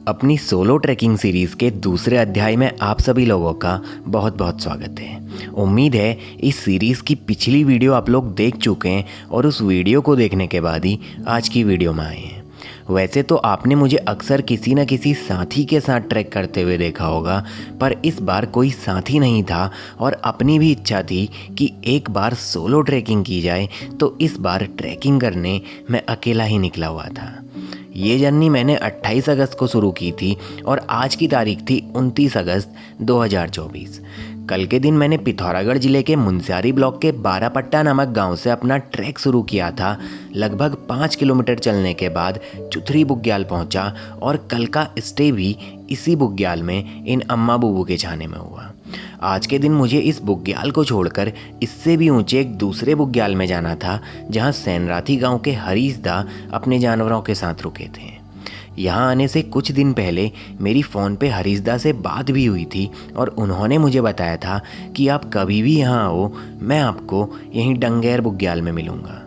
अपनी solo trekking series के दूसरे अध्याय में आप सभी लोगों का बहुत बहुत स्वागत है। उम्मीद है इस सीरीज़ की पिछली वीडियो आप लोग देख चुके हैं और उस वीडियो को देखने के बाद ही आज की वीडियो में आए हैं। वैसे तो आपने मुझे अक्सर किसी न किसी साथी के साथ ट्रैक करते हुए देखा होगा, पर इस बार कोई साथी नहीं था और अपनी भी इच्छा थी कि एक बार सोलो ट्रैकिंग की जाए, तो इस बार ट्रैकिंग करने मैं अकेला ही निकला हुआ था। ये जर्नी मैंने 28 अगस्त को शुरू की थी और आज की तारीख थी 29 अगस्त 2024। कल के दिन मैंने पिथौरागढ़ जिले के मुनस्यारी ब्लॉक के बारापट्टा नामक गांव से अपना ट्रैक शुरू किया था। लगभग 5 किलोमीटर चलने के बाद चुथरी बुग्याल पहुंचा और कल का स्टे भी इसी बुग्याल में इन अम्मा बुबू के छाने में हुआ। आज के दिन मुझे इस बुग्याल को छोड़कर इससे भी ऊंचे एक दूसरे बुग्याल में जाना था, जहां सैनराथी गांव के हरीश दा अपने जानवरों के साथ रुके थे। यहाँ आने से कुछ दिन पहले मेरी फ़ोन पे हरीश दा से बात भी हुई थी और उन्होंने मुझे बताया था कि आप कभी भी यहाँ आओ, मैं आपको यहीं डंगेर बुग्याल में मिलूँगा।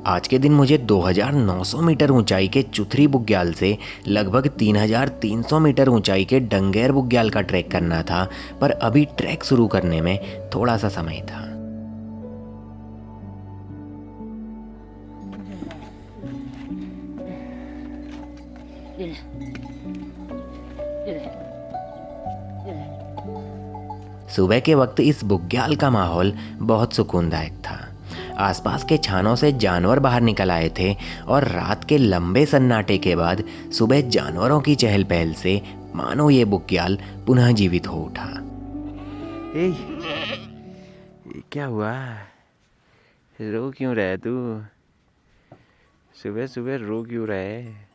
आज के दिन मुझे 2900 मीटर ऊंचाई के चुथरी बुग्याल से लगभग 3300 मीटर ऊंचाई के डंगेर बुग्याल का ट्रैक करना था, पर अभी ट्रैक शुरू करने में थोड़ा सा समय था। सुबह के वक्त इस बुग्याल का माहौल बहुत सुकूनदायक था। आसपास के छानों से जानवर बाहर निकल आए थे और रात के लंबे सन्नाटे के बाद सुबह जानवरों की चहल पहल से मानो ये बुग्याल पुनः जीवित हो उठा। ये क्या हुआ? रो क्यों रहा है तू? सुबह सुबह रो क्यों रहा है?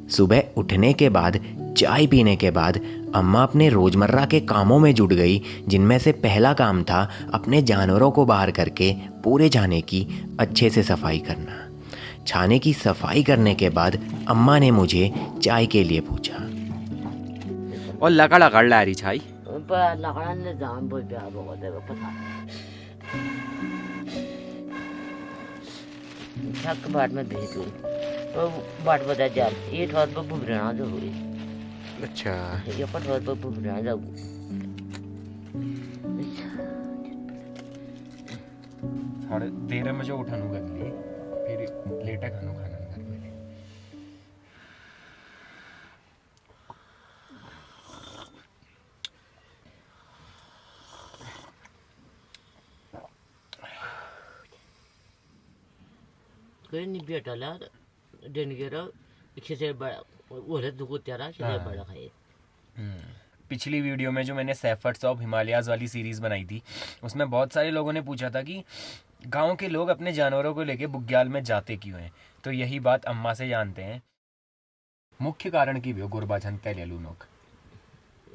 सुबह उठने के बाद चाय पीने के बाद अम्मा अपने रोजमर्रा के कामों में जुट गई, जिनमें से पहला काम था अपने जानवरों को बाहर करके पूरे छाने की अच्छे से सफाई करना। छाने की सफाई करने के बाद अम्मा ने मुझे चाय के लिए पूछा। और लकड़ा कर ला रही छाई? बाट बता जाल ये ठोस पर बुबराना जो हुई। अच्छा, ये पर ठोस पर बुबराना जाऊ। थोड़े देर में जो उठानू कर ली, फिर लेटा खानो खाना घर में। कोई नहीं बेटा ला डेनगेरा इसे बड़ा वो है दुगो तेरा से बड़ा खाए। पिछली वीडियो में जो मैंने सेफर्ड्स ऑफ हिमालयाज वाली सीरीज बनाई थी, उसमें बहुत सारे लोगों ने पूछा था कि गांव के लोग अपने जानवरों को लेके बुग्याल में जाते क्यों हैं। तो यही बात अम्मा से जानते हैं। मुख्य कारण की भी गुरबाचन तैले लूनोक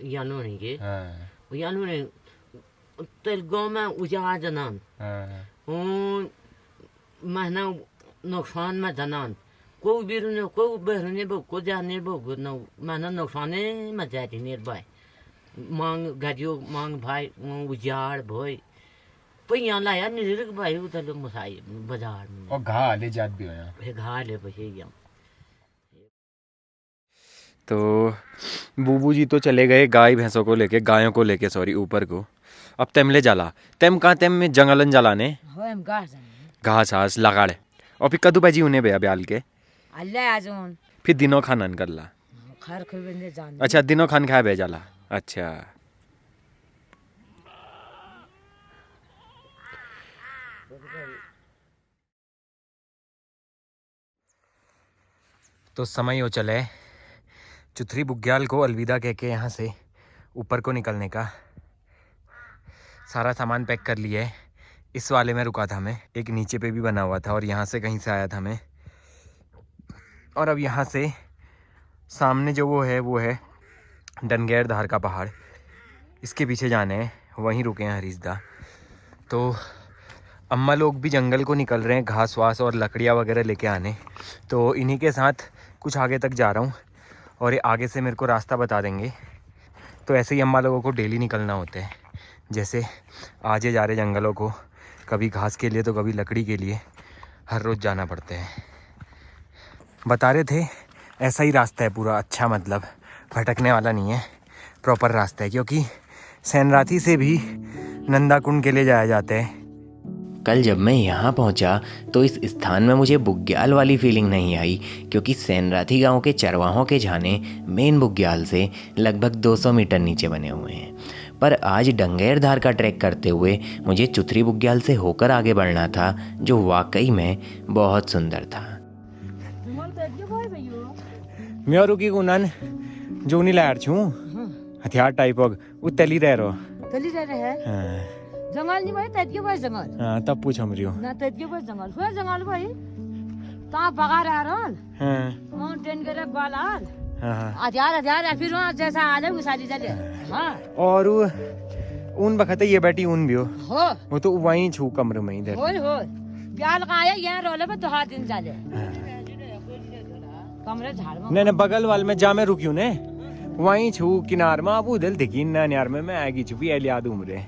यानो नहीं के हाँ वो यानो ने तेल गांव में उजाड़ जनान उन महीना नुकसान में जनान को बिरने को बहरने बो को जाने बो न महीना नुकसाने में जाती निर्भय मांग गाड़ियों मांग भाई उजाड़ भाई पहिया लाया निरक भाई उधर मसाई बाजार में और घा ले जात भी हो यहाँ है घा ले बचे यम। तो बूबू जी तो चले गए गाय भैंसों को लेके, गायों को लेके सॉरी, ऊपर को। अब तेमले जाला तेम कहाँ तेम में जंगलन जलाने घास घास लगाड़े और फिर कदू भाजी उन्हें बे ब्याल के फिर दिनों खान कर ला। अच्छा, दिनों खान खाए बे जाला। अच्छा, तो समय हो चले चुथरी बुग्याल को अलविदा कह के यहाँ से ऊपर को निकलने का। सारा सामान पैक कर लिया है। इस वाले में रुका था मैं, एक नीचे पे भी बना हुआ था और यहाँ से कहीं से आया था मैं। और अब यहाँ से सामने जो वो है डंगेर धार का पहाड़, इसके पीछे जाने हैं, वहीं रुके हैं हरीश दा। तो अम्मा लोग भी जंगल को निकल रहे हैं घास वास और लकड़ियाँ वगैरह लेके आने, तो इन्हीं के साथ कुछ आगे तक जा रहा हूँ। और ये आगे से मेरे को रास्ता बता देंगे। तो ऐसे ही अम्मा लोगों को डेली निकलना होता है, जैसे आज ये जा रहे जंगलों को, कभी घास के लिए तो कभी लकड़ी के लिए, हर रोज़ जाना पड़ता है। बता रहे थे ऐसा ही रास्ता है पूरा, अच्छा मतलब भटकने वाला नहीं है, प्रॉपर रास्ता है, क्योंकि सैनराथी से भी नंदा कुंड के लिए जाया जाता है। कल जब मैं यहाँ पहुँचा तो इस स्थान में मुझे बुग्याल वाली फीलिंग नहीं आई, क्योंकि सैनराथी गांव के चरवाहों के झाने मेन बुग्याल से लगभग 200 मीटर नीचे बने हुए हैं। पर आज डंगेर धार का ट्रैक करते हुए मुझे चुथरी बुग्याल से होकर आगे बढ़ना था, जो वाकई में बहुत सुंदर था। म्योरू की गुनन जो नहीं लायर छू हथियार टाइप ऑग वो तली रह रहो तली रहे है जंगल नहीं भाई तैत के पास जंगल हाँ तब पूछ हम रियो ना तैत के पास जंगल हुआ जंगल भाई ता बगा रहा रोल हाँ ट्रेन करे बालाल हाँ हथियार फिर वहाँ जैसा आले उसाली चले हाँ और ऊन बखते ये बैठी ऊन भी हो वो तो वहीं छू कमरे में इधर हो ब्याल का आया यहाँ रोले पे तो हाथ दिन चले कमरे झाड़ में नहीं बगल वाल में जा मैं रुकियो ने वहीं छू किनार में अब उधर देखी नार में मैं आएगी छुपी याद उम्र।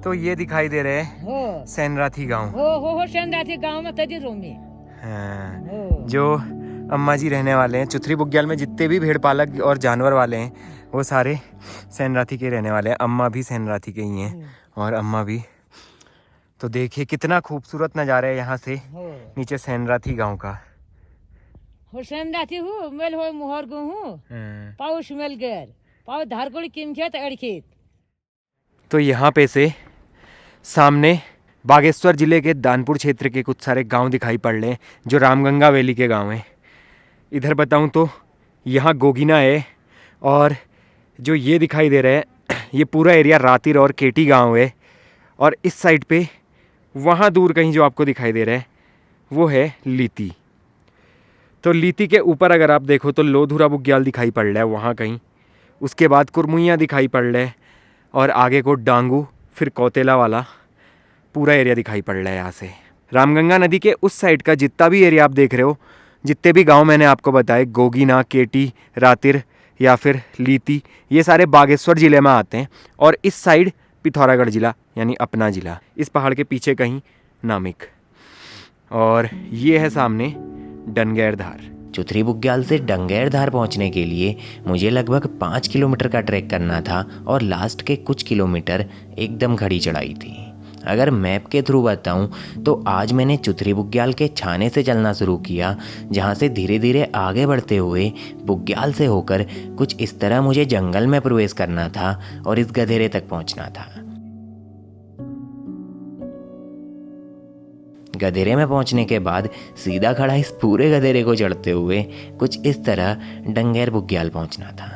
तो ये दिखाई दे रहे हैं हो सैनराथी गांव। हो सैनराथी गांव में तदी रोमी हाँ, जो अम्मा जी रहने वाले हैं। चुथरी बुग्याल में जितने भी भेड़ पालक और जानवर वाले हैं वो सारे सैनराथी के रहने वाले हैं। अम्मा भी सैनराथी के ही हैं और अम्मा भी। तो देखिए कितना खूबसूरत नज़ारा है यहाँ से नीचे सैनराथी गांव का। हो सैनराथी हूँ मेल हो मोहर गो हूँ पाउस मेल गेर पाउ धारकोड़ी किम खेत अड़खेत। तो यहाँ पे से सामने बागेश्वर ज़िले के दानपुर क्षेत्र के कुछ सारे गांव दिखाई पड़ रहे हैं जो रामगंगा वैली के गांव हैं। इधर बताऊं तो यहाँ गोगिना है और जो ये दिखाई दे रहा है ये पूरा एरिया रातिर और केटी गांव है। और इस साइड पे वहाँ दूर कहीं जो आपको दिखाई दे रहा है वो है लीती। तो लीती के ऊपर अगर आप देखो तो लोधुरा बुग्याल दिखाई पड़ रहा है वहाँ कहीं, उसके बाद कुरमुइयाँ दिखाई पड़ रहा है और आगे को डांगू फिर कौतेला वाला पूरा एरिया दिखाई पड़ रहा है। यहाँ से रामगंगा नदी के उस साइड का जितना भी एरिया आप देख रहे हो, जितने भी गांव मैंने आपको बताए गोगिना, केटी, रातिर या फिर लीती, ये सारे बागेश्वर ज़िले में आते हैं। और इस साइड पिथौरागढ़ ज़िला यानी अपना ज़िला, इस पहाड़ के पीछे कहीं नामिक। और ये है सामने डंगेर धार। चुथरी बुग्याल से डंगेर धार पहुंचने के लिए मुझे लगभग 5 किलोमीटर का ट्रैक करना था और लास्ट के कुछ किलोमीटर एकदम खड़ी चढ़ाई थी। अगर मैप के थ्रू बताऊं तो आज मैंने चुथरी बुग्याल के छाने से चलना शुरू किया, जहां से धीरे धीरे आगे बढ़ते हुए बुग्याल से होकर कुछ इस तरह मुझे जंगल में प्रवेश करना था और इस गधेरे तक पहुंचना था। गधेरे में पहुंचने के बाद सीधा खड़ा इस पूरे गधेरे को चढ़ते हुए कुछ इस तरह डंगेर बुग्याल पहुंचना था।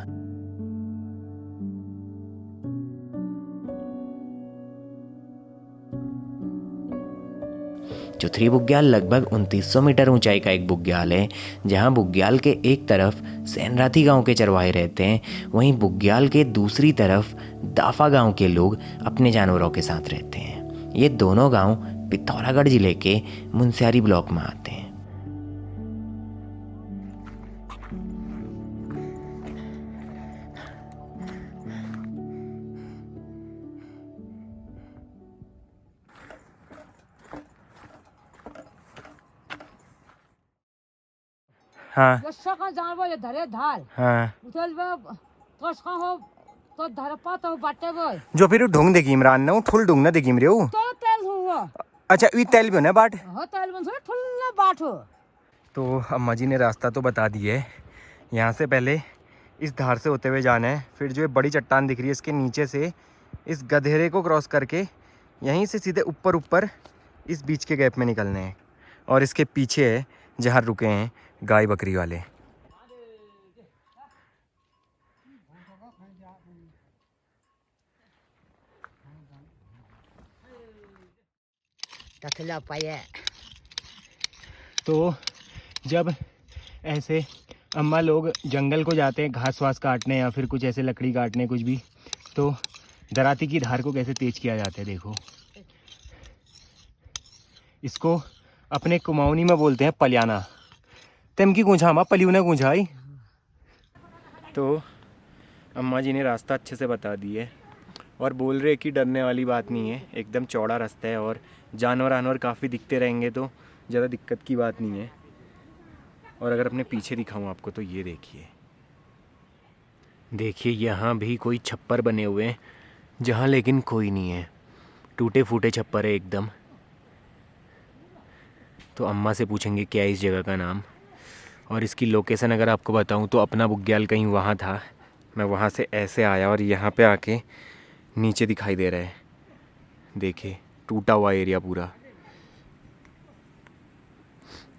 चुथरी बुग्याल लगभग 2900 मीटर ऊंचाई का एक बुग्याल है, जहां बुग्याल के एक तरफ सैनराथी गांव के चरवाहे रहते हैं, वहीं बुग्याल के दूसरी तरफ दाफा गांव के लोग अपने जानवरों के साथ रहते हैं। ये दोनों गांव पिथौरागढ़ जिले के मुनस्यारी ब्लॉक में आते हैं। हाँ जैसा का जानवर ये धरे धार हाँ उथल बे कसका हो तो धरे पाता हो बाटे बे जो फिर ढूंढ देगी इमरान ना थुल ढूंढ ना देगी इमरे तो तेल हुआ अच्छा ये तेल भी ना बाट। हो तेल बन थोड़ा ठुल्ला बाट हो। तो अम्मा जी ने रास्ता तो बता दिया है। यहाँ से पहले इस धार से होते हुए जाना है, फिर जो ये बड़ी चट्टान दिख रही है इसके नीचे से इस गधेरे को क्रॉस करके यहीं से सीधे ऊपर इस बीच के गैप में निकलने हैं। और इसके पीछे है जहाँ रुके हैं गाय बकरी वाले। तथला पाए तो जब ऐसे अम्मा लोग जंगल को जाते हैं घास वास काटने या फिर कुछ ऐसे लकड़ी काटने कुछ भी, तो दराती की धार को कैसे तेज किया जाता है देखो। इसको अपने कुमाऊनी में बोलते हैं पलियाना। तेम की गूंझा मा पलियूने गूंझाई तो अम्मा जी ने रास्ता अच्छे से बता दिए और बोल रहे कि डरने वाली बात नहीं है, एकदम चौड़ा रास्ता है और जानवर काफ़ी दिखते रहेंगे तो ज़्यादा दिक्कत की बात नहीं है। और अगर अपने पीछे दिखाऊं आपको तो ये देखिए यहाँ भी कोई छप्पर बने हुए हैं जहाँ लेकिन कोई नहीं है, टूटे फूटे छप्पर है एकदम। तो अम्मा से पूछेंगे क्या है इस जगह का नाम, और इसकी लोकेशन अगर आपको बताऊं तो अपना बुग्याल कहीं वहाँ था, मैं वहाँ से ऐसे आया और यहाँ पे आके नीचे दिखाई दे रहा है, देखिए टूटा हुआ एरिया पूरा।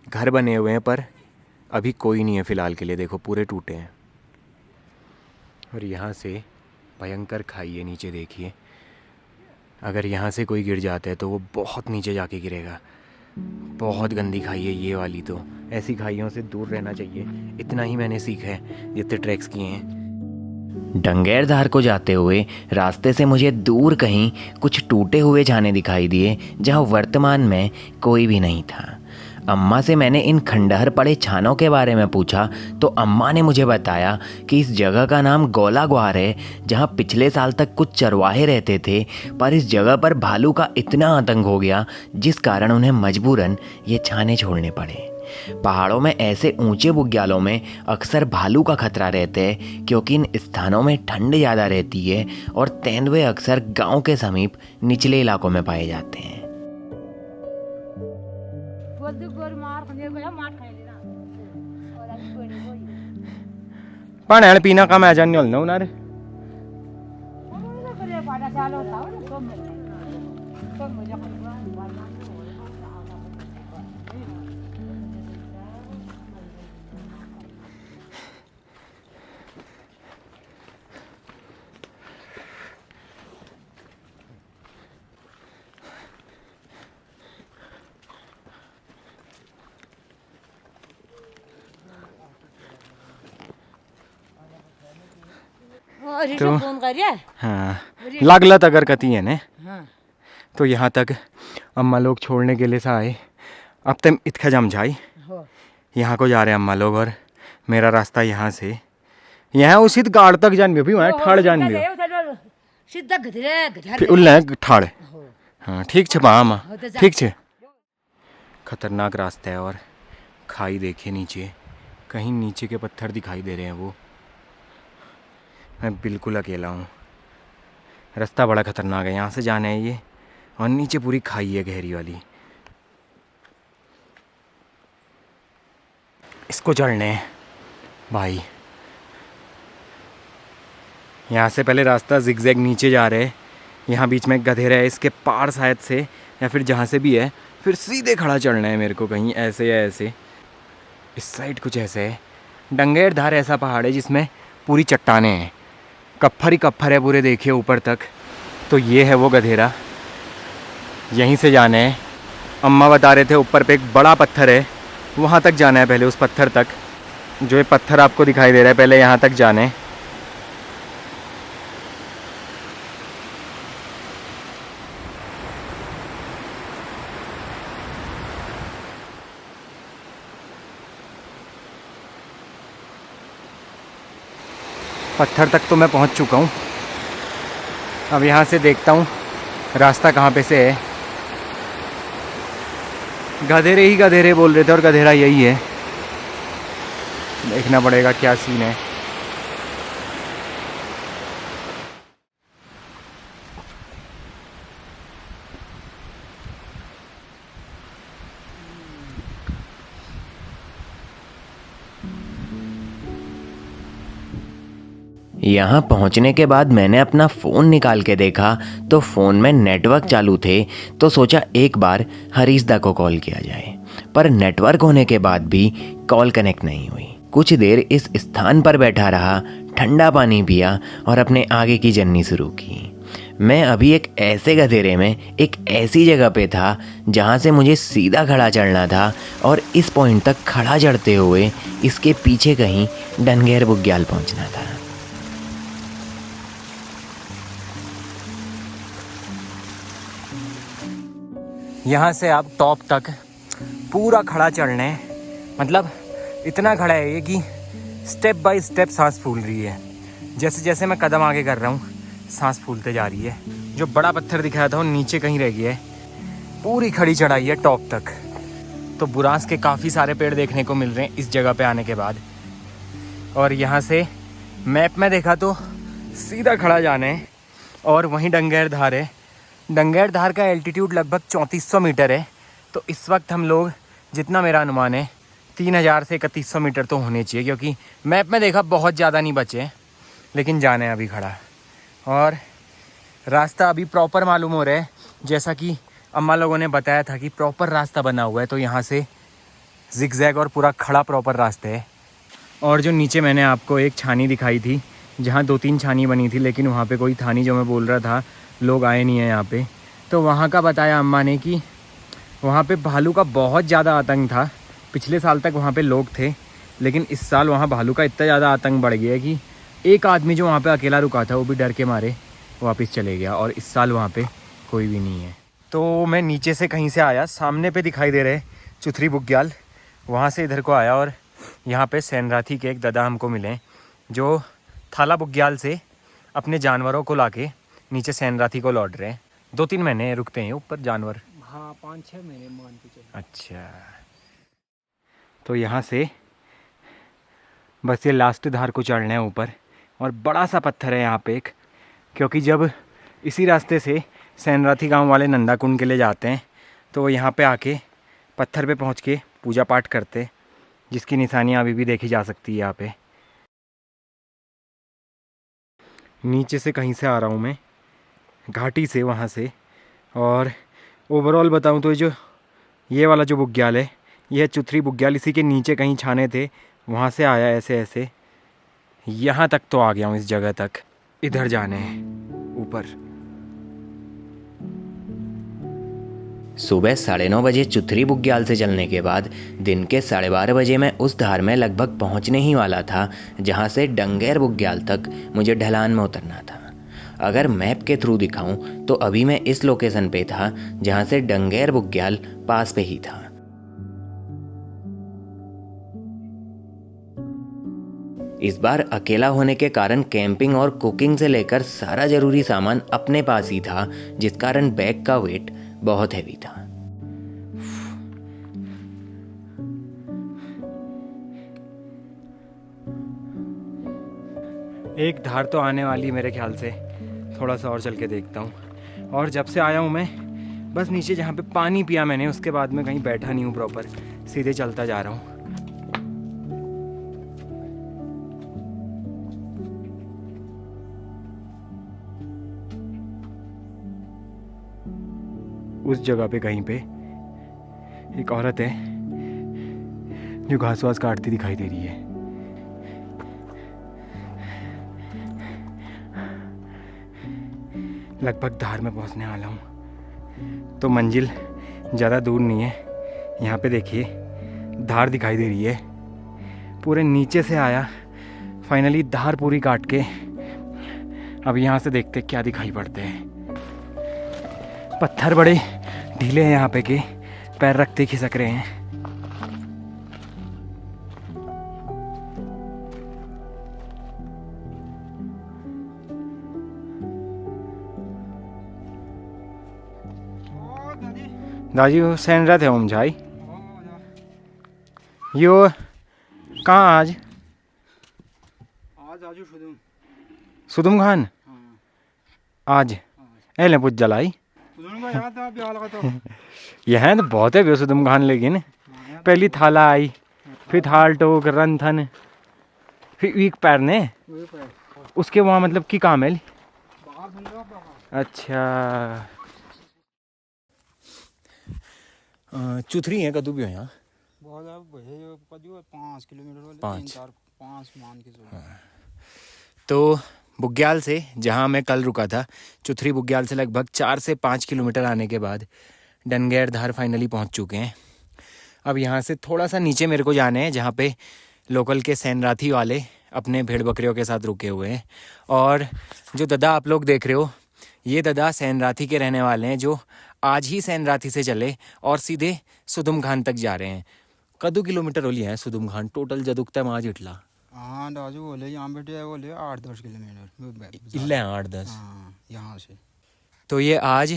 घर बने हुए हैं पर अभी कोई नहीं है फ़िलहाल के लिए, देखो पूरे टूटे हैं। और यहाँ से भयंकर खाई है नीचे, देखिए अगर यहाँ से कोई गिर जाता है तो वो बहुत नीचे जाके गिरेगा। बहुत गंदी खाई है ये वाली, तो ऐसी खाइयों से दूर रहना चाहिए, इतना ही मैंने सीखा है जितने ट्रैक्स किए हैं। डंगेर धार को जाते हुए रास्ते से मुझे दूर कहीं कुछ टूटे हुए छाने दिखाई दिए जहां वर्तमान में कोई भी नहीं था। अम्मा से मैंने इन खंडहर पड़े छानों के बारे में पूछा तो अम्मा ने मुझे बताया कि इस जगह का नाम गोला ग्वार है, जहां पिछले साल तक कुछ चरवाहे रहते थे, पर इस जगह पर भालू का इतना आतंक हो गया जिस कारण उन्हें मजबूरन ये छाने छोड़ने पड़े। पहाड़ों में ऐसे ऊंचे बुग्यालों में अक्सर भालू का खतरा रहता है क्योंकि इन स्थानों में ठंड ज़्यादा रहती है और तेंदुए अक्सर गांव के समीप निचले इलाकों में पाए जाते हैं। पानी पीना का मैं जान नहीं ना रे। तो फोन करिए। हाँ लागलत अगर कती है ने हाँ। तो यहाँ तक अम्मा लोग छोड़ने के लिए आए। अब तक इतखा जम जाई यहाँ को जा रहे हैं अम्मा लोग, और मेरा रास्ता यहाँ से यहाँ उसी गाड़ तक जान भी वहाँ ठाड़ जान भी सीधा गधरे फिर उल्ले ठाड़। हाँ ठीक छे अम्मा, ठीक छे। खतरनाक रास्ता है और खाई देखे नीचे, कहीं नीचे के पत्थर दिखाई दे रहे हैं वो। मैं बिल्कुल अकेला हूँ, रास्ता बड़ा ख़तरनाक है, यहाँ से जाना है ये, और नीचे पूरी खाई है गहरी वाली। इसको चढ़ने हैं भाई। यहाँ से पहले रास्ता जिगजैग नीचे जा रहे है, यहाँ बीच में गधेरा है, इसके पार शायद से या फिर जहाँ से भी है फिर सीधे खड़ा चढ़ना है मेरे को, कहीं ऐसे या ऐसे। इस साइड कुछ ऐसे है। डंगेर धार ऐसा पहाड़ है जिसमें पूरी चट्टानें हैं, कफ्फर ही कफ्फर है पूरे, देखिए ऊपर तक। तो ये है वो गधेरा, यहीं से जाना है। अम्मा बता रहे थे ऊपर पे एक बड़ा पत्थर है, वहाँ तक जाना है पहले, उस पत्थर तक। जो ये पत्थर आपको दिखाई दे रहा है पहले यहाँ तक जाना है। पत्थर तक तो मैं पहुंच चुका हूं, अब यहाँ से देखता हूँ रास्ता कहाँ पे से है। गधेरे ही गधेरे बोल रहे थे और गधेरा यही है, देखना पड़ेगा क्या सीन है। यहाँ पहुँचने के बाद मैंने अपना फ़ोन निकाल के देखा तो फ़ोन में नेटवर्क चालू थे, तो सोचा एक बार हरीशदा को कॉल किया जाए, पर नेटवर्क होने के बाद भी कॉल कनेक्ट नहीं हुई। कुछ देर इस स्थान पर बैठा रहा, ठंडा पानी पिया और अपने आगे की जर्नी शुरू की। मैं अभी एक ऐसे गधेरे में एक ऐसी जगह पे था जहाँ से मुझे सीधा खड़ा चढ़ना था, और इस पॉइंट तक खड़ा चढ़ते हुए इसके पीछे कहीं डंगेर बुग्याल पहुँचना था। यहाँ से आप टॉप तक पूरा खड़ा चढ़ना है, मतलब इतना खड़ा है ये कि स्टेप बाय स्टेप सांस फूल रही है। जैसे जैसे मैं कदम आगे कर रहा हूँ सांस फूलते जा रही है। जो बड़ा पत्थर दिखाया था वो नीचे कहीं रह गया है, पूरी खड़ी चढ़ाई है टॉप तक। तो बुरांस के काफ़ी सारे पेड़ देखने को मिल रहे हैं इस जगह पे आने के बाद। और यहाँ से मैप में देखा तो सीधा खड़ा जाना है और वहीं डंगेर धार है। डंगेर धार का एल्टीट्यूड लगभग 3400 मीटर है। तो इस वक्त हम लोग, जितना मेरा अनुमान है, 3000 से 3100 मीटर तो होने चाहिए, क्योंकि मैप में देखा बहुत ज़्यादा नहीं बचे, लेकिन जाना है अभी खड़ा। और रास्ता अभी प्रॉपर मालूम हो रहा है, जैसा कि अम्मा लोगों ने बताया था कि प्रॉपर रास्ता बना हुआ है। तो यहाँ से जिगजैग और पूरा खड़ा प्रॉपर रास्ते है। और जो नीचे मैंने आपको एक छानी दिखाई थी, जहाँ 2-3 छानी बनी थी, लेकिन वहाँ पे कोई था नहीं, जो मैं बोल रहा था लोग आए नहीं हैं यहाँ पे। तो वहाँ का बताया अम्मा ने कि वहाँ पे भालू का बहुत ज़्यादा आतंक था। पिछले साल तक वहाँ पे लोग थे, लेकिन इस साल वहाँ भालू का इतना ज़्यादा आतंक बढ़ गया है कि एक आदमी जो वहाँ पे अकेला रुका था वो भी डर के मारे वापस चले गया। और इस साल वहाँ पे कोई भी नहीं है। तो मैं नीचे से कहीं से आया, सामने पे दिखाई दे रहे चुथरी बुग्याल, वहाँ से इधर को आया। और यहाँ पे सैनराथी के एक दादा हमको मिले, जो थाला बुग्याल से अपने जानवरों को लाके नीचे सैनराथी को लौट रहे हैं। 2-3 महीने रुकते हैं ऊपर जानवर। हाँ 5-6 महीने मान के चलो। अच्छा, तो यहाँ से बस ये लास्ट धार को चढ़ना है ऊपर। और बड़ा सा पत्थर है यहाँ पे एक, क्योंकि जब इसी रास्ते से सैनराथी गांव वाले नंदा कुंड के लिए जाते हैं तो वो यहाँ पे आके पत्थर पे पहुँच के पूजा पाठ करते, जिसकी निशानियाँ अभी भी देखी जा सकती है यहाँ पे। नीचे से कहीं से आ रहा हूँ मैं, घाटी से, वहाँ से। और ओवरऑल बताऊँ तो ये वाला जो बुग्याल है, यह चुथरी बुग्याल, इसी के नीचे कहीं छाने थे, वहाँ से आया ऐसे ऐसे यहाँ तक तो आ गया हूँ, इस जगह तक। इधर जाने हैं ऊपर। सुबह 9:30 बजे चुथरी बुग्याल से चलने के बाद दिन के 12:30 बजे मैं उस धार में लगभग पहुंचने ही वाला था, जहां से डंगेर बुग्याल तक मुझे ढलान में उतरना था। अगर मैप के थ्रू दिखाऊं तो अभी मैं इस लोकेशन पे था जहां से डंगेर बुग्याल पास पे ही था। इस बार अकेला होने के कारण कैंपिंग और कुकिंग से लेकर सारा ज़रूरी सामान अपने पास ही था, जिस कारण बैग का वेट बहुत हैवी था। एक धार तो आने वाली मेरे ख्याल से, थोड़ा सा और चल के देखता हूँ। और जब से आया हूँ मैं, बस नीचे जहाँ पे पानी पिया मैंने, उसके बाद में कहीं बैठा नहीं हूँ प्रॉपर, सीधे चलता जा रहा हूँ। उस जगह पे कहीं पे एक औरत है जो घास वास काटती दिखाई दे रही है। लगभग धार में पहुंचने वाला हूँ, तो मंजिल ज़्यादा दूर नहीं है। यहाँ पे देखिए धार दिखाई दे रही है, पूरे नीचे से आया, फाइनली धार पूरी काट के अब यहाँ से देखते क्या दिखाई पड़ते हैं। पत्थर बड़े ढीले हैं यहाँ पे के, पैर रखते खिसक रहे हैं। दादी वो सैनरा थे ओम झाई यो कहाँ आज आजू सुदुम खान आज एले पुज जलाई यहाँ तो बहुत है सुदुम खान, लेकिन पहली थाला आई, फिर थाल टोक रंथन, फिर वीक पैरने उसके वहाँ मतलब की काम है। अच्छा चुथरी है कदू भी हो यहाँ 5 किलोमीटर 5 मान के चलो। तो बुग्याल से, जहाँ मैं कल रुका था, चुथरी बुग्याल से लगभग 4 से 5 किलोमीटर आने के बाद डंगेर धार फाइनली पहुँच चुके हैं। अब यहाँ से थोड़ा सा नीचे मेरे को जाना है, जहाँ पे लोकल के सैनराथी वाले अपने भेड़ बकरियों के साथ रुके हुए हैं। और जो दादा आप लोग देख रहे हो, ये दादा सैनराथी के रहने वाले हैं, जो आज ही सैनराथी से चले और सीधे सुदुम खान तक जा रहे हैं। कदू किलोमीटर होली है सुदुम खान टोटल जदुकता माज इटला हाँ राजू बोले यहाँ बैठे बोले 8-10 किलोमीटर इल्ले 8-10। हाँ यहाँ से तो ये आज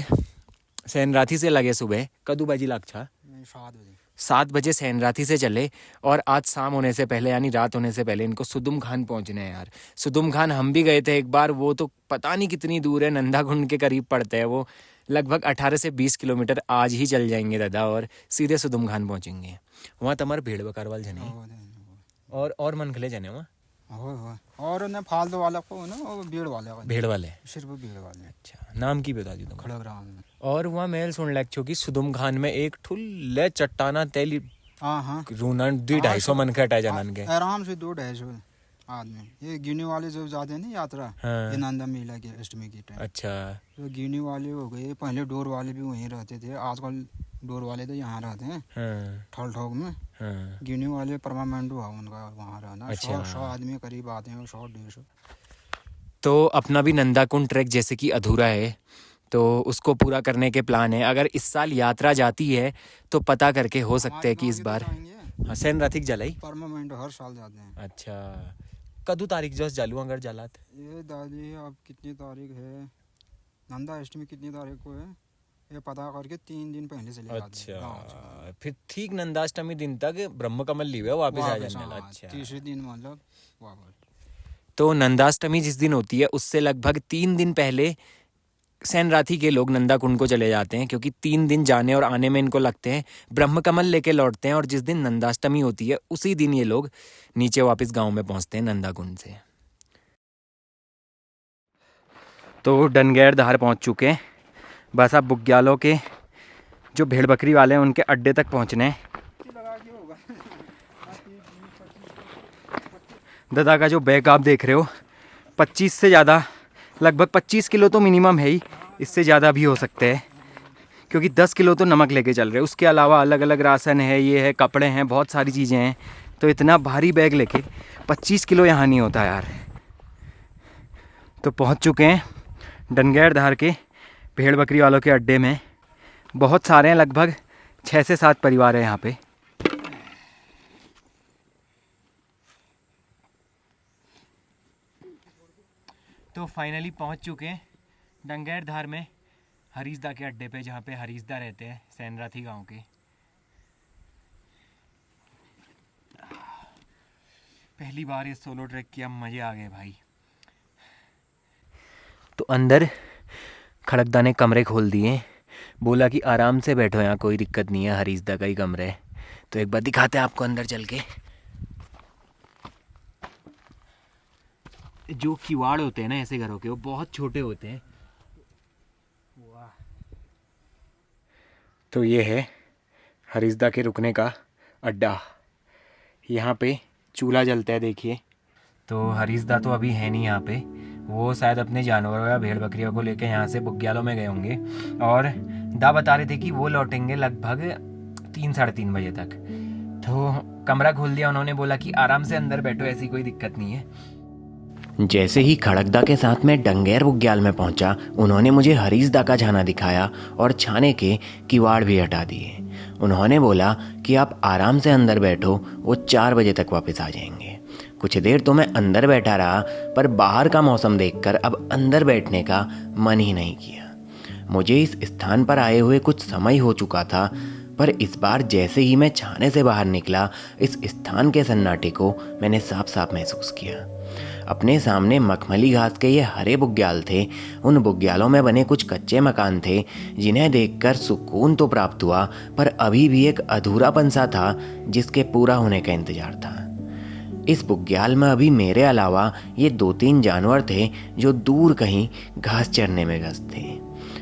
सैनराथी से लगे सुबह कदू बाजी लागछा 7 बजे 7 बजे सैनराथी से चले और आज शाम होने से पहले यानी रात होने से पहले इनको सुदुम खान पहुंचने हैं यार। सुदुम खान हम भी गए थे एक बार, वो तो पता नहीं कितनी दूर है, नंदाकुंड के करीब पड़ते हैं वो, लगभग 18 से 20 किलोमीटर आज ही चल जाएंगे दादा और सीधे सुदुम खान पहुंचेंगे। वहाँ तमार भेड़ बकारवाल जने और मनखले जने वहाँ हो और उन्हें फालतू वाला को ना वो भीड़ वाले को भेड़ वाले। सिर्फ भीड़ वाले अच्छा, नाम की बता दी तुम। खड़गराम में। और वहाँ महल सुन लग चुकी सुदुम खान में एक ठुल्ले चट्टाना तेली हाँ हाँ रूना 200-250 मन के हटा जानन के आराम से 2-250 आदमी। ये गिनी वाले जो जाते हैं ना यात्रा हाँ। ये नंदा मेला के अष्टमी के टाइम। अच्छा तो गिनी वाले हो गए, पहले डोर वाले भी वहीं रहते थे, आजकल डोर वाले तो यहाँ रहते हैं हाँ ठल ठोक में। हाँ गिनी वाले परमानेंट हुआ उनका वहाँ रहना। अच्छा। 100 आदमी करीब आते हैं, 100-150। तो अपना भी नंदाकुंड ट्रैक जैसे कि अधूरा है तो उसको पूरा करने के प्लान है। अगर इस साल यात्रा जाती है तो पता करके हो सकते हैं कि इस बार हाँ सैनराथी जलाई परमानेंट हर साल जाते हैं। अच्छा कदू तारीख जो जालू अगर जलात ये दादी अब कितनी तारीख है, नंदा अष्टमी कितनी तारीख को है ये पता करके 3 दिन पहले चले जाते हैं। अच्छा फिर ठीक नंदाष्टमी दिन तक ब्रह्म कमल लीवे वापस आ जाने वाला। अच्छा तीसरे दिन मतलब वापस। तो नंदाष्टमी जिस दिन होती है उससे लगभग 3 दिन पहले सैनराथी के लोग नंदाकुंड को चले जाते हैं क्योंकि 3 दिन जाने और आने में इनको लगते हैं। ब्रह्म कमल लेके लौटते हैं और जिस दिन नंदाष्टमी होती है उसी दिन ये लोग नीचे वापस गांव में पहुंचते हैं नंदाकुंड से। तो डनगैर धार पहुंच चुके हैं, बस अब बुग्यालों के जो भेड़ बकरी वाले हैं उनके अड्डे तक पहुंचने हैं। दादा का जो बैग आप देख रहे हो 25 से ज़्यादा, लगभग 25 किलो तो मिनिमम है ही, इससे ज़्यादा भी हो सकते हैं क्योंकि 10 किलो तो नमक लेके चल रहे हैं। उसके अलावा अलग अलग राशन है, ये है, कपड़े हैं, बहुत सारी चीज़ें हैं। तो इतना भारी बैग लेके 25 किलो यहाँ नहीं होता यार। तो पहुँच चुके हैं डनगैर धार के भेड़ बकरी वालों के अड्डे में। बहुत सारे हैं, लगभग 6 से 7 परिवार है यहाँ पे। तो फाइनली पहुंच चुके हैं डंगैर धार में हरीशदा के अड्डे पे, जहाँ पे हरीशदा रहते हैं सैनराथी गांव के। पहली बार ये सोलो ट्रैक किया, मज़े आ गए भाई। तो अंदर खड़कदा ने कमरे खोल दिए, बोला कि आराम से बैठो, यहाँ कोई दिक्कत नहीं है, हरीशदा का ही कमरा है। तो एक बार दिखाते हैं आपको अंदर चल के। जो किवाड़ होते हैं ना ऐसे घरों के, वो बहुत छोटे होते हैं। वाह। तो ये है हरीशदा के रुकने का अड्डा, यहाँ पे चूल्हा जलता है देखिए। तो हरीशदा तो अभी है नहीं यहाँ पे, वो शायद अपने जानवरों या भेड़ बकरियों को लेके यहाँ से बुग्यालों में गए होंगे। और दा बता रहे थे कि वो लौटेंगे लगभग 3-3:30 बजे तक। तो कमरा खोल दिया उन्होंने, बोला कि आराम से अंदर बैठो, ऐसी कोई दिक्कत नहीं है। जैसे ही खड़कदा के साथ में डंगैर बुग्याल में पहुंचा, उन्होंने मुझे हरीशदा का छाना दिखाया और छाने के किवाड़ भी हटा दिए। उन्होंने बोला कि आप आराम से अंदर बैठो, वो 4 बजे तक वापस आ जाएंगे। कुछ देर तो मैं अंदर बैठा रहा, पर बाहर का मौसम देखकर अब अंदर बैठने का मन ही नहीं किया। मुझे इस स्थान पर आए हुए कुछ समय हो चुका था, पर इस बार जैसे ही मैं छाने से बाहर निकला, इस स्थान के सन्नाटे को मैंने साफ साफ महसूस किया। अपने सामने मखमली घास के ये हरे बुग्याल थे। उन बुग्यालों में बने कुछ कच्चे मकान थे, जिन्हें देखकर सुकून तो प्राप्त हुआ, पर अभी भी एक अधूरापन सा था जिसके पूरा होने का इंतजार था। इस बुग्याल में अभी मेरे अलावा ये 2-3 जानवर थे जो दूर कहीं घास चरने में व्यस्त थे।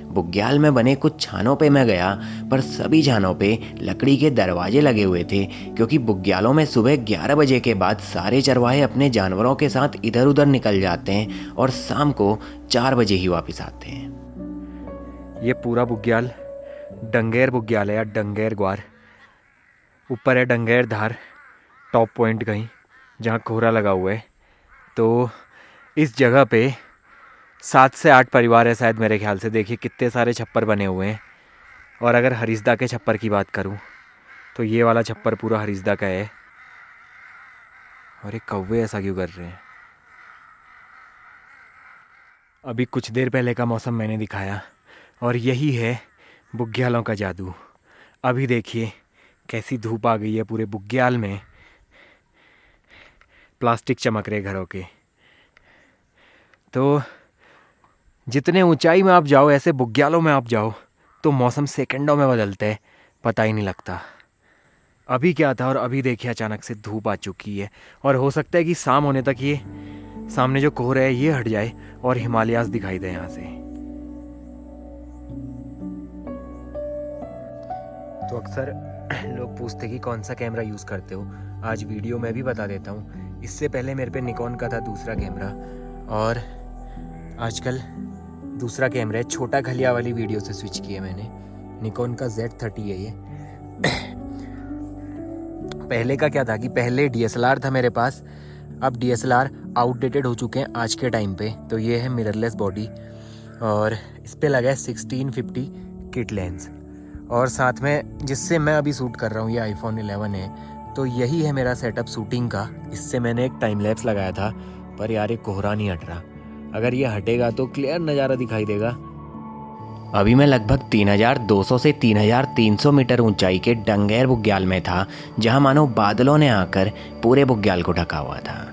बुग्याल में बने कुछ छानों पे मैं गया, पर सभी छानों पे लकड़ी के दरवाजे लगे हुए थे, क्योंकि बुग्यालों में सुबह 11 बजे के बाद सारे चरवाहे अपने जानवरों के साथ इधर उधर निकल जाते हैं और शाम को 4 बजे ही वापस आते हैं। ये पूरा बुग्याल डंगैर बुग्याल है या डंगैर ग्वार। ऊपर है डंगैर धार, टॉप पॉइंट कहीं जहाँ कोहरा लगा हुआ है। तो इस जगह पे 7 से 8 परिवार है शायद मेरे ख्याल से। देखिए कितने सारे छप्पर बने हुए हैं। और अगर हरीशदा के छप्पर की बात करूं तो ये वाला छप्पर पूरा हरीशदा का है। और ये कौवे ऐसा क्यों कर रहे हैं? अभी कुछ देर पहले का मौसम मैंने दिखाया और यही है बुग्यालों का जादू। अभी देखिए कैसी धूप आ गई है पूरे बुग्याल में। प्लास्टिक चमक रहे घरों के। तो जितने ऊंचाई में आप जाओ, ऐसे बुग्यालों में आप जाओ, तो मौसम सेकंडों में बदलता है, पता ही नहीं लगता। अभी क्या था और अभी देखिए अचानक से धूप आ चुकी है। और हो सकता है कि शाम होने तक ये सामने जो कोहरा है ये हट जाए और हिमालयास दिखाई दे यहाँ से। तो अक्सर लोग पूछते कि कौन सा कैमरा यूज़ करते हो। आज वीडियो में भी बता देता हूँ। इससे पहले मेरे पे निकॉन का था दूसरा कैमरा, और आजकल दूसरा कैमरा है, छोटा खलिया वाली वीडियो से स्विच किया मैंने। निकॉन का Z30 है ये। पहले का क्या था कि पहले DSLR था मेरे पास। अब DSLR आउटडेटेड हो चुके हैं आज के टाइम पे। तो ये है मिररलेस बॉडी और इस पे लगा है 1650 किट लेंस, और साथ में जिससे मैं अभी शूट कर रहा हूँ ये iPhone 11 है। तो यही है मेरा सेटअप शूटिंग का। इससे मैंने एक टाइम लैप्स लगाया था, पर यार ये कोहरा नहीं हट रहा। अगर ये हटेगा तो क्लियर नज़ारा दिखाई देगा। अभी मैं लगभग 3200 से 3300 मीटर ऊंचाई के डंगेर बुग्याल में था, जहां मानो बादलों ने आकर पूरे बुग्याल को ढका हुआ था।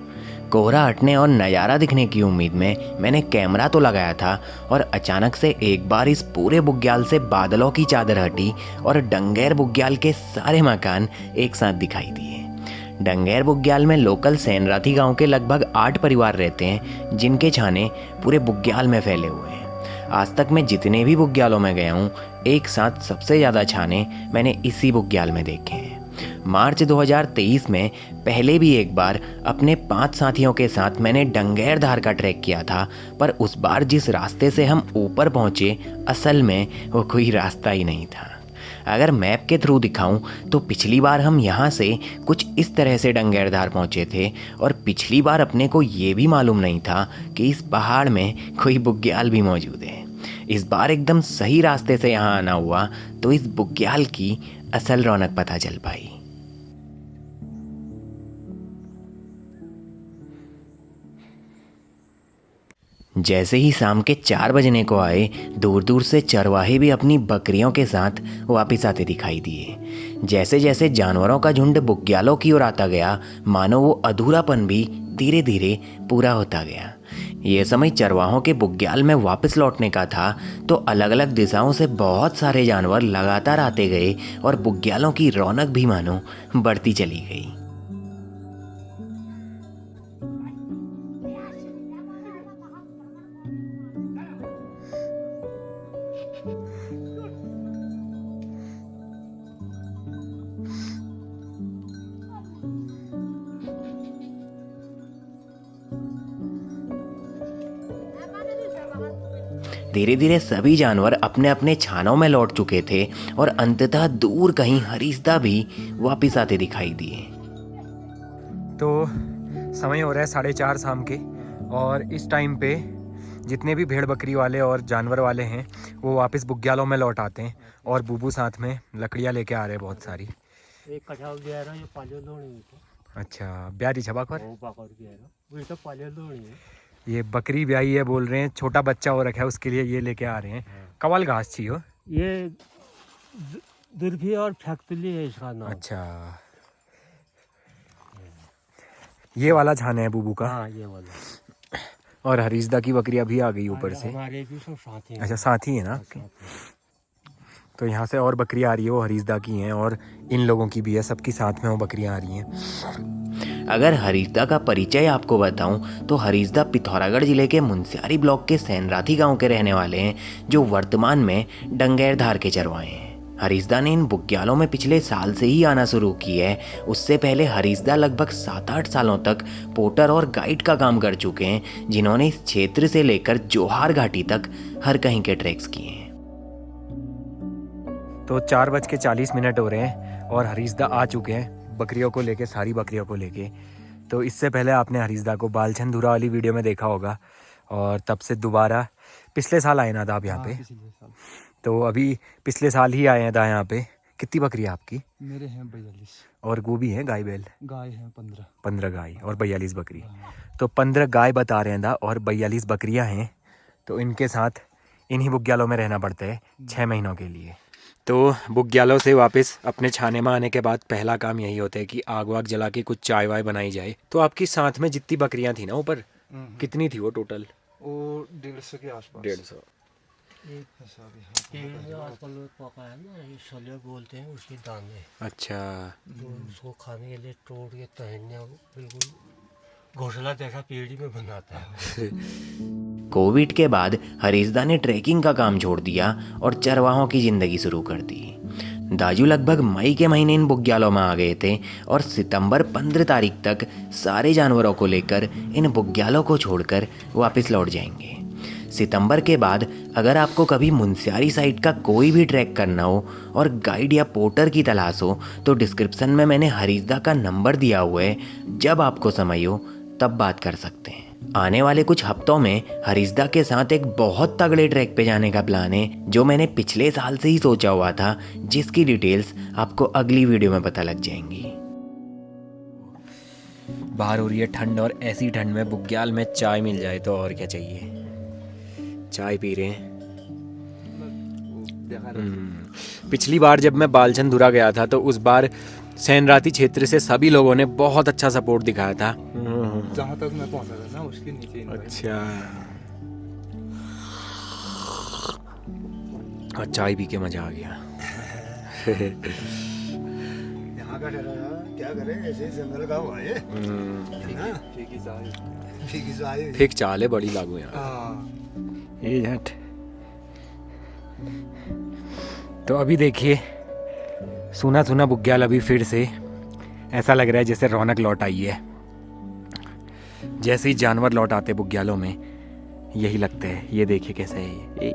कोहरा हटने और नज़ारा दिखने की उम्मीद में मैंने कैमरा तो लगाया था, और अचानक से एक बार इस पूरे बुग्याल से बादलों की चादर हटी और डंगेर बुग्याल के सारे मकान एक साथ दिखाई दिए। डंगेर बुग्याल में लोकल सेनराथी गांव के लगभग 8 परिवार रहते हैं, जिनके छाने पूरे बुग्याल में फैले हुए हैं। आज तक मैं जितने भी बुग्यालों में गया हूँ, एक साथ सबसे ज़्यादा छाने मैंने इसी बुग्याल में देखे हैं। मार्च 2023 में पहले भी एक बार अपने 5 साथियों के साथ मैंने डंगेर धार का ट्रैक किया था, पर उस बार जिस रास्ते से हम ऊपर पहुँचे, असल में वो कोई रास्ता ही नहीं था। अगर मैप के थ्रू दिखाऊं तो पिछली बार हम यहाँ से कुछ इस तरह से डंगेर धार पहुँचे थे, और पिछली बार अपने को ये भी मालूम नहीं था कि इस पहाड़ में कोई बुग्याल भी मौजूद है। इस बार एकदम सही रास्ते से यहाँ आना हुआ, तो इस बुग्याल की असल रौनक पता चल पाई। जैसे ही शाम के 4 बजने को आए, दूर दूर से चरवाहे भी अपनी बकरियों के साथ वापस आते दिखाई दिए। जैसे जैसे जानवरों का झुंड बुग्यालों की ओर आता गया, मानो वो अधूरापन भी धीरे धीरे पूरा होता गया। ये समय चरवाहों के बुग्याल में वापस लौटने का था, तो अलग अलग दिशाओं से बहुत सारे जानवर लगातार आते गए, और बुग्यालों की रौनक भी मानो बढ़ती चली गई। धीरे धीरे सभी जानवर अपने अपने छानों में लौट चुके थे, और अंततः दूर कहीं हरिश्ता भी वापस आते दिखाई दिए। तो समय हो रहा है 4:30 शाम के, और इस टाइम पे जितने भी भेड़ बकरी वाले और जानवर वाले हैं वो वापस बुग्यालों में लौट आते हैं, और बूबू साथ में लकड़ियाँ लेके आ रहे हैं बहुत सारी। अच्छा, ब्यारी छबाकर ये बकरी ब्याई है बोल रहे हैं, छोटा बच्चा हो रखा है उसके लिए ये लेके आ रहे हैं। कवाल घास चाहिए ये दुर्भी और फैक्टली है इसका नाम। अच्छा, ये वाला छाना है बूबू का। हाँ, ये वाला। और हरीशदा की बकरी अभी आ गई ऊपर से। हमारे भी सब साथी हैं। अच्छा, साथी है ना आपके। तो यहाँ से और बकरियाँ आ रही है, वो हरीशदा की हैं, और इन लोगों की भी है, सबकी साथ में वो बकरियाँ आ रही हैं। अगर हरीशदा का परिचय आपको बताऊं, तो हरीशदा पिथौरागढ़ जिले के मुनस्यारी ब्लॉक के सेनराथी गांव के रहने वाले हैं, जो वर्तमान में डंगेर धार के चरवाहे हैं। हरीशदा ने इन बुग्यालों में पिछले साल से ही आना शुरू किया है। उससे पहले हरीशदा लगभग 7-8 सालों तक पोर्टर और गाइड का काम कर चुके हैं, जिन्होंने इस क्षेत्र से लेकर जोहार घाटी तक हर कहीं के ट्रैक्स किए हैं। तो 4:40 हो रहे हैं और हरीशदा आ चुके हैं बकरियों को लेके, सारी बकरियों को लेके। तो इससे पहले आपने हरीशदा को बालछंदूरा वाली वीडियो में देखा होगा, और तब से दोबारा पिछले साल आए ना था आप यहाँ पे। तो अभी पिछले साल ही आए हैं था यहाँ पे, कितनी बकरी है आपकी? मेरे हैं 42 और वो भी है गाय बैल? गाय हैं 15। 15 गाय और 42 बकरी। तो 15 गाय बता रहे हैं दा और 42 बकरियां हैं। तो इनके साथ इन्हीं बुग्यालों में रहना पड़ता है 6 महीनों के लिए। तो बुग्यालों से वापस अपने छाने में आने के बाद पहला काम यही होता है कि आग वाग जला के कुछ चाय वाय बनाई जाए। तो आपकी साथ में जितनी बकरियां थी ना ऊपर, कितनी थी वो टोटल? वो 150 के आसपास। 150। आजकल लोग पकाया ना, ये सले बोलते हैं, उसकी दाने। अच्छा। तो उसको खाने के लिए तोड़ के तहने बिल्कुल घोंसला जैसा पेड़ी में बनाता है। कोविड के बाद हरीशदा ने ट्रैकिंग का काम छोड़ दिया और चरवाहों की जिंदगी शुरू कर दी। दाजू लगभग मई के महीने इन बुग्यालों में आ गए थे और सितंबर 15 तारीख तक सारे जानवरों को लेकर इन बुग्यालों को छोड़कर वापस लौट जाएंगे। सितंबर के बाद अगर आपको कभी मुनस्यारी साइड का कोई भी ट्रैक करना हो और गाइड या पोर्टर की तलाश हो तो डिस्क्रिप्शन में मैंने हरीशदा का नंबर दिया हुआ है, जब आपको समय हो तब बात कर सकते हैं। आने वाले कुछ हफ्तों में हरीशदा के साथ एक बहुत तगड़े ट्रैक पे जाने का प्लान है, जो मैंने पिछले साल से ही सोचा हुआ था, जिसकी डिटेल्स आपको अगली वीडियो में पता लग जाएंगी। बाहर हो रही है ठंड और ऐसी ठंड में बुग्याल में चाय मिल जाए तो और क्या चाहिए। चाय पी रहे हैं। पिछली बार जब मैं बालचंदुरा गया था तो उस बार सैनराती क्षेत्र से सभी लोगों ने बहुत अच्छा सपोर्ट दिखाया था। जहाँ तक मैं पहुँचा था ना, उसके नीचे ही। अच्छा। और चाय पी के मजा आ गया। यहाँ का ठहरा क्या करें, ऐसे ही जंगल का हुआ है ना। फिक चाल है बड़ी लागू यहाँ। ये झट। तो अभी देखिए सुना सुना बुग्याल अभी फिर से ऐसा लग रहा है जैसे रौनक लौट आई है। जैसे ही जानवर लौट आते बुग्यालों में यही लगता है। ये देखिए कैसे है ये।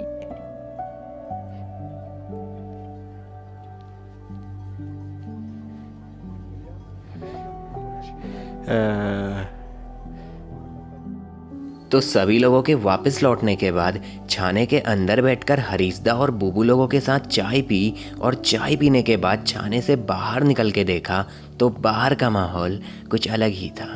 तो सभी लोगों के वापस लौटने के बाद छाने के अंदर बैठकर हरीशदा और बुबू लोगों के साथ चाय पी और चाय पीने के बाद छाने से बाहर निकल के देखा तो बाहर का माहौल कुछ अलग ही था।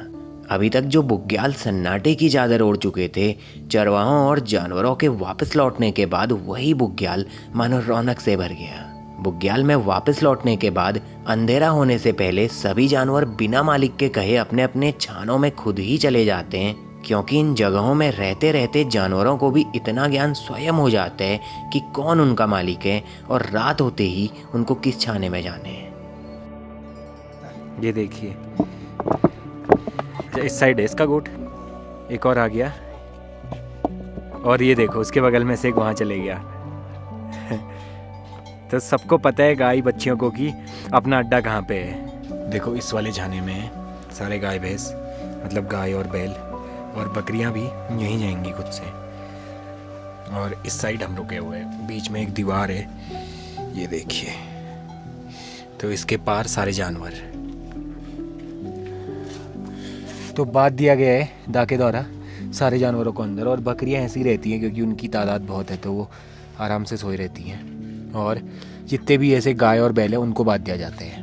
अभी तक जो बुग्याल सन्नाटे की चादर ओढ़ चुके थे, चरवाहों और जानवरों के वापस लौटने के बाद वही बुग्याल मानो रौनक से भर गया। बुग्याल में वापस लौटने के बाद अंधेरा होने से पहले सभी जानवर बिना मालिक के कहे अपने अपने छानों में खुद ही चले जाते हैं, क्योंकि इन जगहों में रहते रहते जानवरों को भी इतना ज्ञान स्वयं हो जाता है कि कौन उनका मालिक है और रात होते ही उनको किस छाने में जाने हैं। ये देखिए इस साइड है इसका गोट, एक और आ गया और ये देखो उसके बगल में से एक वहाँ चले गया। तो सबको पता है गाय बच्चियों को कि अपना अड्डा कहाँ पे है। देखो इस वाले छाने में सारे गाय भैंस, मतलब गाय और बैल, और बकरियां भी यहीं जाएंगी खुद से। और इस साइड हम रुके हुए हैं, बीच में एक दीवार है, ये देखिए। तो इसके पार सारे जानवर। तो बांध दिया गया है दा के द्वारा सारे जानवरों को अंदर, और बकरियां ऐसी रहती हैं क्योंकि उनकी तादाद बहुत है तो वो आराम से सोई रहती हैं। और जितने भी ऐसे गाय और बैल हैं उनको बांध दिया जाते हैं।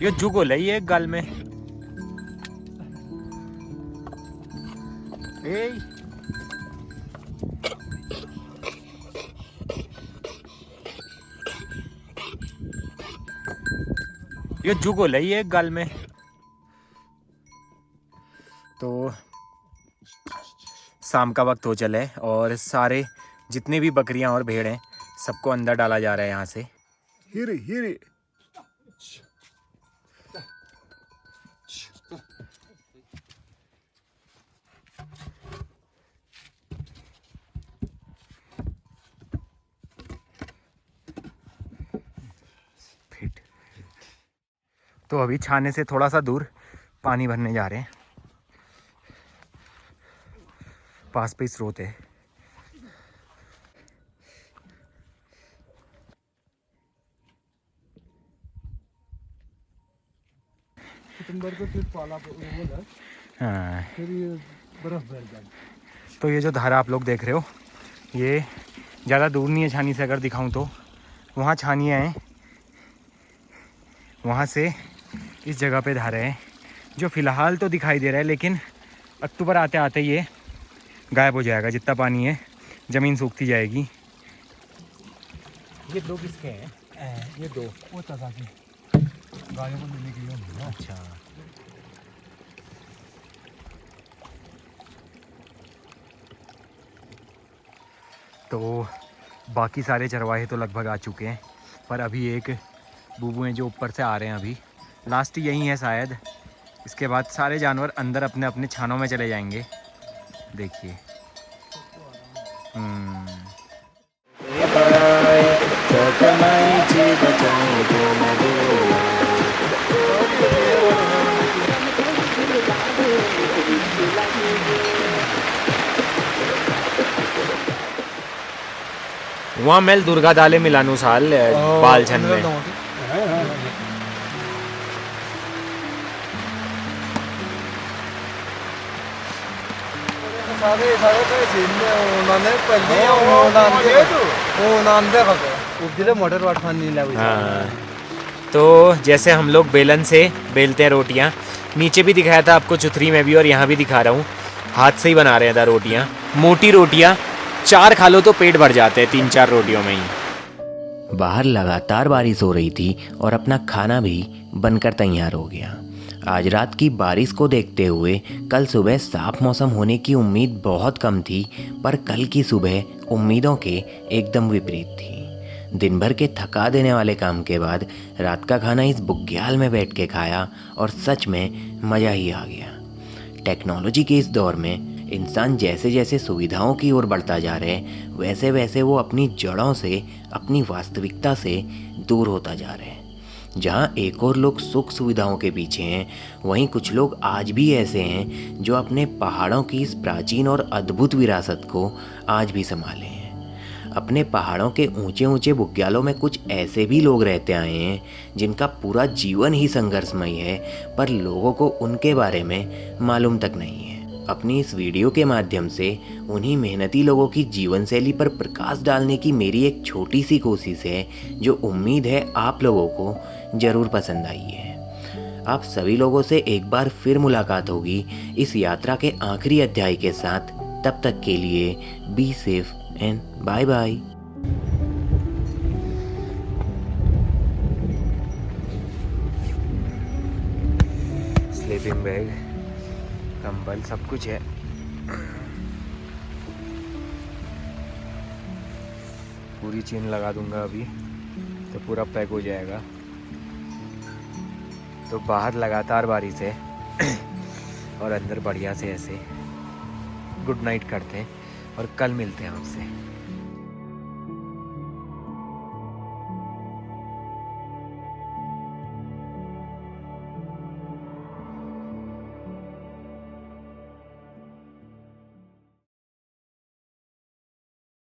ये जुगो लई है गल में। ये जुगो लई है गल में। तो शाम का वक्त हो चला है और सारे जितने भी बकरियां और भेड़ हैं सबको अंदर डाला जा रहा है यहाँ से। हिरे हिरे। तो अभी छाने से थोड़ा सा दूर पानी भरने जा रहे हैं, पास पे स्रोत है। दिसंबर को फिर पाला वो हाँ, फिर ये बर्फ बैठ जाए। तो ये जो धारा आप लोग देख रहे हो, ये ज़्यादा दूर नहीं है छानी से। अगर दिखाऊं तो वहाँ छानियाँ हैं, वहाँ से इस जगह पे धारा है, जो फ़िलहाल तो दिखाई दे रहा है, लेकिन अक्टूबर आते आते ये गायब हो जाएगा। जितना पानी है ज़मीन सूखती जाएगी। ये दो किसके हैं? ये दो वो तथा की गायों को मिलने के लिए होंगे ना। अच्छा, तो बाकी सारे चरवाहे तो लगभग आ चुके हैं, पर अभी एक बूबू हैं जो ऊपर से आ रहे हैं। अभी लास्ट यही है शायद। इसके बाद सारे जानवर अंदर अपने अपने छानों में चले जाएंगे। देखिए, वहाँ मेल दुर्गा दाले मिलानु साल बालछन में। हाँ, तो जैसे हम लोग बेलन से बेलते हैं रोटियाँ, नीचे भी दिखाया था आपको चुथरी में भी, और यहाँ भी दिखा रहा हूँ, हाथ से ही बना रहे हैं रोटियाँ। मोटी रोटियाँ 4 खा लो तो पेट भर जाते हैं 3-4 रोटियों में ही। बाहर लगातार बारिश हो रही थी और अपना खाना भी बनकर तैयार हो गया। आज रात की बारिश को देखते हुए कल सुबह साफ मौसम होने की उम्मीद बहुत कम थी, पर कल की सुबह उम्मीदों के एकदम विपरीत थी। दिन भर के थका देने वाले काम के बाद रात का खाना इस बुग्याल में बैठ के खाया और सच में मज़ा ही आ गया। टेक्नोलॉजी के इस दौर में इंसान जैसे जैसे सुविधाओं की ओर बढ़ता जा रहा है, वैसे वैसे वो अपनी जड़ों से, अपनी वास्तविकता से दूर होता जा रहा है। जहाँ एक और लोग सुख सुविधाओं के पीछे हैं, वहीं कुछ लोग आज भी ऐसे हैं जो अपने पहाड़ों की इस प्राचीन और अद्भुत विरासत को आज भी संभाले हैं। अपने पहाड़ों के ऊंचे ऊंचे बुग्यालों में कुछ ऐसे भी लोग रहते आए हैं जिनका पूरा जीवन ही संघर्षमय है, पर लोगों को उनके बारे में मालूम तक नहीं है। अपनी इस वीडियो के माध्यम से उन्हीं मेहनती लोगों की जीवन शैली पर प्रकाश डालने की मेरी एक छोटी सी कोशिश है, जो उम्मीद है आप लोगों को ज़रूर पसंद आई है। आप सभी लोगों से एक बार फिर मुलाकात होगी इस यात्रा के आखिरी अध्याय के साथ। तब तक के लिए be safe and bye bye. Sleeping bag, कंबल, सब कुछ है। पूरी चेन लगा दूंगा अभी तो पूरा पैक हो जाएगा। तो बाहर लगातार बारिश है और अंदर बढ़िया से ऐसे गुड नाइट करते हैं और कल मिलते हैं आपसे।